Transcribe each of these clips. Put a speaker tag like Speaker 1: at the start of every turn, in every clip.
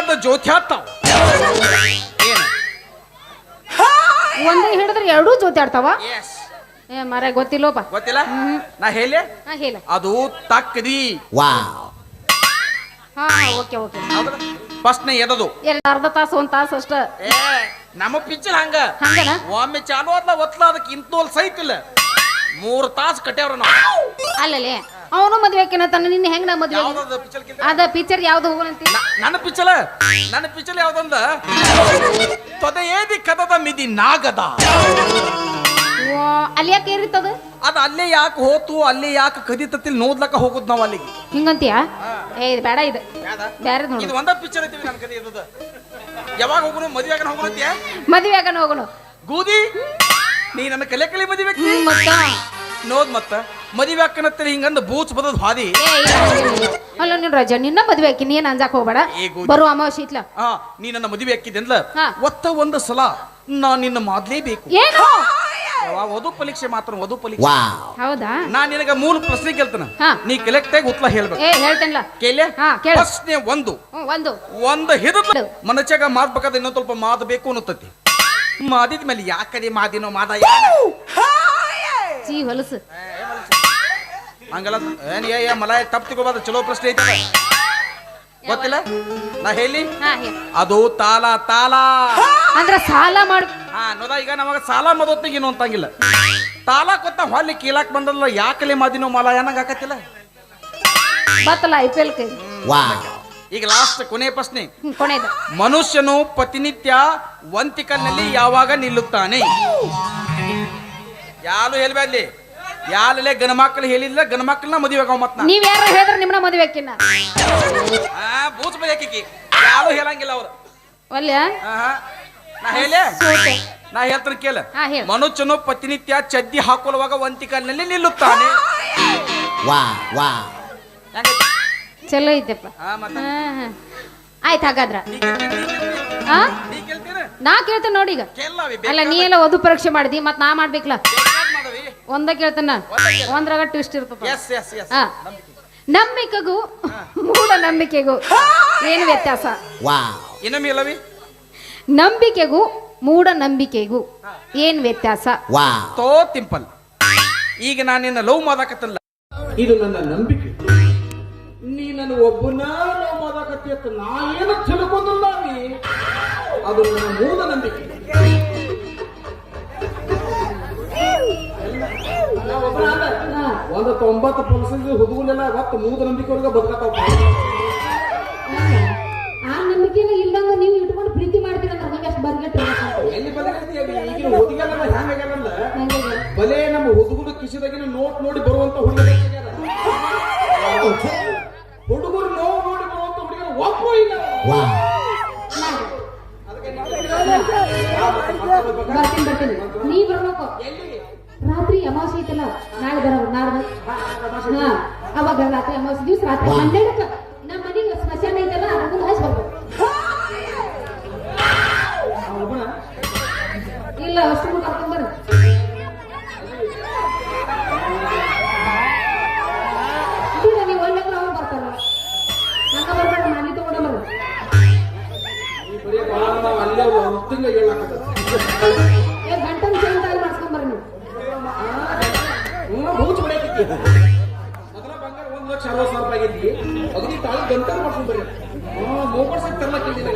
Speaker 1: ಒಂದು ಜ್ಯೋತಿ ಹತ್ತಾವ ಏನು
Speaker 2: ಒಂದೇ ಹಿಡಿದ್ರೆ ಎರಡೂ ಜೊತೆ ಆಡ್ತಾವ ಏ ಮರ ಗೊತ್ತಿಲ್ಲೋಪ
Speaker 1: ಗೊತ್ತಿಲ್ಲ ನಾ ಹೇಳಿ
Speaker 2: ಹೇಳ
Speaker 1: ಅದು ತಕ್ಕದಿ
Speaker 2: ಹಾ ಓಕೆ ಓಕೆ
Speaker 1: ಫಸ್ಟ್ ನೇ ಎದದು
Speaker 2: ಅರ್ಧ ತಾಸು ಒಂದ್ ತಾಸು ಅಷ್ಟ
Speaker 1: ನಮ್ಮ ಪಿಕ್ಚರ್ ಹಂಗ
Speaker 2: ಹಂಗನ
Speaker 1: ಒಮ್ಮೆ ಚಾಲು ಆದ್ಲ ಒತ್ಲ ಅದಕ್ಕೆ ಇಂತೋಲ್ ಸೈತ್ ಇಲ್ಲ 3 ತಾಸು ಕಟ್ಯಾವ್ರ ನಾವು
Speaker 2: ಅಲ್ಲಲೇ ಅವನು ಮದ್ವೆ ಆಕೆನತಾನ ನಿನ್ನ ಹೆಂಗ್ ನಾ ಮದ್ವೆ ಅದ ಪಿಕ್ಚರ್ ಯಾವ್ದು ಹೋಗೋಣಂತಿ
Speaker 1: ನನ್ನ ಪಿಕ್ಚರ್ ಯಾವ್ದಂದ ತೊದೆ ಏದಿ ಕದದ ಮಿದಿ ನಾಗದ
Speaker 2: ಅಲ್ಲಿ ಯಾಕೆ ಏರಿತ್ತದ
Speaker 1: ಅದ ಅಲ್ಲೇ ಯಾಕೆ ಹೋತು ಅಲ್ಲೇ ಯಾಕೆ ಕದಿತತಿಲ್ ನೋಡ್ಲಕ್ಕ ಹೋಗುದ್ ನಾವ್ ಅಲ್ಲಿಗೆ
Speaker 2: ಹಿಂಗಂತೀಯ ಏ ಇದು ಬೇಡ ಇದು ಬೇರೆ ನೋಡಿ
Speaker 1: ಇದು ಒಂದ ಪಿಕ್ಚರ್ ಐತಿ ನನ್ ಕದಿ ಇದ್ದದ ಯಾವಾಗ ಹೋಗುನು ಮದುವೆ ಆಗನ ಹೋಗುನಂತೀಯ
Speaker 2: ಮದುವೆ ಆಗನ ಹೋಗುನು
Speaker 1: ಗೂದಿ ನೀ ನನ್ನ ಕಲೆ ಮದುವೆ
Speaker 2: ಮತ್ತ
Speaker 1: ನೋಡ್ ಮತ್ತ ಮದುವೆ ಅಕ್ಕನತ್ತರಿ ಹಿಂಗಂದ ಬೂಚ್ ಬದದ್ ಹಾದಿ
Speaker 2: ಅಲ್ಲ ನೀನ್ ರಜಾ ನಿನ್ನ ಮದುವೆ ಹಾಕಿ ನೀನ್ ಅಂಜಾಕ್ ಹೋಗ್ಬೇಡ ಬರುವ ಅಮಾವಾಸ್ಯೆ ಇತ್ಲ
Speaker 1: ನೀ ನನ್ನ ಮದುವೆ ಹಾಕಿದ್ದೆಂದ್ಲ ಒತ್ತ ಒಂದು ಸಲ ನಾ ನಿನ್ನ ಮಾಡ್ಲೇಬೇಕು
Speaker 2: ಏನು
Speaker 1: ವಧು ಪರೀಕ್ಷೆ ಮಾತ್ರ ವಧು ಪರೀಕ್ಷೆ
Speaker 2: ಹೌದಾ
Speaker 1: ನಾ ನಿನಗ ಮೂಲ ಪ್ರಶ್ನೆ ಕೇಳ್ತಾನ ನೀ ಕಲೆಕ್ಟ್ ಆಗಿ ಉತ್ತರ ಹೇಳ್ಬೇಕು
Speaker 2: ಹೇಳ್ತೇನಲ್ಲ
Speaker 1: ಕೇಳ ಪ್ರಶ್ನೆ ಒಂದು ಹಿಡಿದು ಮನಸ್ಸಾಗ ಮಾಡ್ಬೇಕಾದ್ರೆ ಇನ್ನೊಂದ್ ಸ್ವಲ್ಪ ಮಾದಬೇಕು ಅನ್ನತತಿ ಮಾದಿದ ಮೇಲೆ ಯಾಕಡೆ ಮಾದಿನೋ ಮಾದ
Speaker 2: ಹೊಲಸು
Speaker 1: ಹಂಗಲ್ಲ ಮಲ ತಪ್ಪು ತಗೋಬಾರ್ದು ಚಲೋ ಪ್ರಶ್ನೆ ಐತೆ ಗೊತ್ತಿಲ್ಲ ನಾ ಹೇಳಿ ಅದು ತಾಲ ತಾಲ
Speaker 2: ಅಂದ್ರ ಸಾಲ ಮಾಡ
Speaker 1: ನೋಡ ಈಗ ನಮಗ ಸಾಲ ಮದೊತ್ತಿಗೆ ಏನು ಅಂತಂಗಿಲ್ಲ ತಾಲ ಕೊತ್ತ ಹೊಲ್ಲಿ ಕೀಲಾಕ್ ಬಂದಲ್ಲ ಯಾಕಲೆ ಮಾದಿನೋ ಮಲ ಏನಂಗ ಹಾಕತ್ತಿಲ್ಲ
Speaker 2: ಬತ್ತಲ್ಲ IPL ಕೈ
Speaker 1: ಈಗ ಲಾಸ್ಟ್ ಕೊನೆ ಪ್ರಶ್ನೆ
Speaker 2: ಕೊನೆದು
Speaker 1: ಮನುಷ್ಯನು ಪ್ರತಿನಿತ್ಯ ವಂತಿಕಲ್ನಲ್ಲಿ ಯಾವಾಗ ನಿಲ್ಲುತ್ತಾನೆ ಯಾರು ಹೇಳ್ಬೇಡ್ಲಿ ಯಾರಲ್ಲೇ ಗಣಮಕ್ಕಳು ಹೇಳಿಲ್ಲ ಗಣಮಕ್ಕಳನ್ನ ಮದುವೆ ಆಗ ಮತ್
Speaker 2: ನೀವ್ ಯಾರು ಹೇಳಿದ್ರೆ ನಿಮ್ಮನ್ನ ಮದುವೆ ಹಾಕಿನ
Speaker 1: ಬೂಚ್ ಬದಿ ಹಾಕಿ ಯಾರು ಹೇಳಂಗಿಲ್ಲ ಅವ್ರು
Speaker 2: ಒಲ್ಯ
Speaker 1: ನಾ ಹೇಳಿ ನಾ ಹೇಳ್ತಾನೆ ಕೇಳ ಮನುಷ್ಯನು ಪ್ರತಿನಿತ್ಯ ಚಡ್ಡಿ ಹಾಕೊಳ್ಳುವಾಗ ವಂತಿಕಲ್ನಲ್ಲಿ ನಿಲ್ಲುತ್ತಾನೆ
Speaker 2: ಚಲೋ ಐತೆಪ್ಪ ಆಯ್ತು ಹಾಗಾದ್ರ ನಾ ಕೇಳ್ತೇನೆ ನೋಡಿ ಈಗ ಅಲ್ಲ ನೀ ಎಲ್ಲ ವಧು ಪರೀಕ್ಷೆ ಮಾಡಿದಿ ಮತ್ ನಾ ಮಾಡ್ಬೇಕಲ್ಲ ಒಂದ ಕೇಳ್ತಾನ ಒಂದ್ರಾಗ ಟ್ವಿಸ್ಟ್ ಇರ್ತದ ನಂಬಿಕೆಗೂ ಮೂಢ ನಂಬಿಕೆಗೂ ಏನು ವ್ಯತ್ಯಾಸ ನಂಬಿಕೆಗೂ ಮೂಢ ನಂಬಿಕೆಗೂ ಏನ್ ವ್ಯತ್ಯಾಸ
Speaker 1: ತೋ ಸಿಂಪಲ್ ಈಗ ನಾನು ನಿನ್ನ ಲವ್ ಮಾಡಕತ್ತಲ್ಲ ಇದು ನನ್ನ ನಂಬಿಕೆ ನೀ ನನ್ನ ಒಬ್ಬನ ಲವ್ ಮಾಡಕತ್ತಿ ಅಂತ ನಾ ಏನು ತಿಳ್ಕೊಂಡಿಲ್ಲ ಅದು ನನ್ನ ಮೂಢ ನಂಬಿಕೆ ಒಂದು 90% ಹುಡುಗನೆಲ್ಲ ಅವತ್ತು ಮೂಢ ನಂಬಿಕೆ ಒಳಗೆ ಬದುಕತ್ತಾವ
Speaker 2: ಆ ನಂಬಿಕೆನ ಇಲ್ಲಂಗ ನೀವು ಇಟ್ಕೊಂಡು ಪ್ರೀತಿ ಮಾಡ್ತೀರಂತ ನೀವು ಅಷ್ಟು ಬರ್ಗೆಟ್ಟ
Speaker 1: ಎಲ್ಲಿ ಈಗಿನ ಹುಡುಗಲ್ಲ ಹ್ಯಾಂಗಾಗಲ್ಲ ಬಲೇ ನಮ್ಮ ಹುಡುಗರು ಕಿಸಿದಾಗಿನ ನೋಟ್ ನೋಡಿ ಬರುವಂತ ಹುಡುಗರು ನೋವು ನೋಡಿ ಬರುವಂತ ಹುಡುಗರು ಒಪ್ಪು ಇಲ್ಲ
Speaker 2: ಬರ್ತೀನಿ ನೀ ಬರ್ಬೇಕು ರಾತ್ರಿ ಅಮಾವಾಸ್ಯೆ ಐತಲ್ಲ ನಾಳೆ ಬರೋದು ಅವಾಗ ರಾತ್ರಿ ಅಮಾವಾಸ್ಯೆ ದಿವಸ ರಾತ್ರಿ 12ಕ್ಕೆ ನಮ್ಮ ಮನೆಗೆ ಸ್ಮಶಾನ ಐತಲ್ಲ ಅದನ್ನ ಹಚ್ಚಿ ಬರ್ಬೇಕು ಇಲ್ಲ ಅಷ್ಟು ಕರ್ಕೊಂಡ್ ಬರ್ರಿ ನೀವು ಒಳ್ಳೆಲ್ಲ ಅವ್ರು ಬರ್ತಾರ ಹಂಗ ಬರ್ಬೇಡ ಮಾಡಿ ತಗೊಂಡ ಬರ್ರಿ ಗಂಟನ್ ಚೇಂಜ್ ಮಾಡ್ಸ್ಕೊಂಡ್ ಬರ್ರಿ ನೀವು
Speaker 1: ಮೊದಲ ಬಂಗಾರ 1,60,000 ರೂಪಾಯಿ ಆಗಿದ್ದಿ ಅಗದಿ ತಾಳಿ ಗಂಟಲ್ ಮಾಡ್ಕೊಂಡ್ ಬರ್ರಿ ಮೋಪಡ್ಸಕ್ ತರ್ಲಕ್ಕಿದ್ದೀನಿ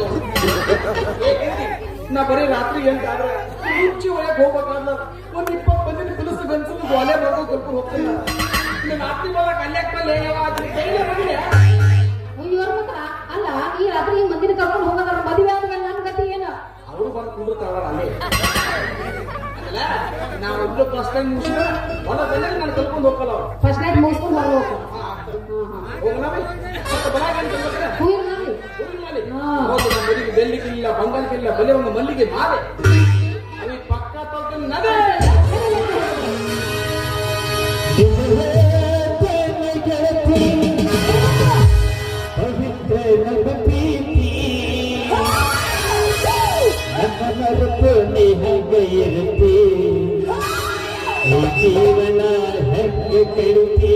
Speaker 1: ನಾ ಬರೀ ರಾತ್ರಿ ಎಂಟಾದ್ರೆ ಮುಂಚೆ ಒಳಗೆ ಹೋಗ್ಬೇಕಾದ್ರೆ ಒಂದ್ 20 ಮಂದಿ ಕುಲಸು ಗಂಟು ಗೋಲೆ ಬರ್ಕೊಂಡು ಕರ್ಕೊಂಡು ಹೋಗ್ತೀನಿ ರಾತ್ರಿ ಬರಕ್ ಅಲ್ಯಾಕ್ ಮೇಲೆ
Speaker 2: ಅಲ್ಲ ಈ ರಾತ್ರಿ ಈ ಮಂದಿನ ಕರ್ಕೊಂಡು ಹೋಗೋದ್ರ ಮದುವೆ ಆದ್ಮೇಲೆ ನನ್ನ ಗತಿ ಏನು
Speaker 1: ಅವರು ಬಂದು ಕುಂದಿರ್ತಾವ ಅಲ್ಲೇ ನಾವು ಒಬ್ರು ಫಸ್ಟ್ ಟೈಮ್ ಮುಗಿಸಿದ್ರೆ ಹೊಲದಲ್ಲೇ ನಾನು ಕರ್ಕೊಂಡು ಹೋಗಲ್ಲ ಅವ್ರು
Speaker 2: ಫಸ್ಟ್ ನೈಟ್ ಮುಗಿಸ್ಕೊಂಡು ಹೊರಗೆ
Speaker 1: ಮಲ್ಲಿಗೆ ಬೆಲ್ಲಿಗಿಲ್ಲ ಬಂಗಾರಕ್ಕಿಲ್ಲ ಬಲೆ ಒಂದು ಮಲ್ಲಿಗೆ ಮಾಲೆ ಅಲ್ಲಿ ಪಕ್ಕ ತೊಳ್ಕೊಂಡು ನಡೆ
Speaker 3: ಜೀವನ ಹೆಗ್ಗೆ ಕೆಡುತ್ತಿ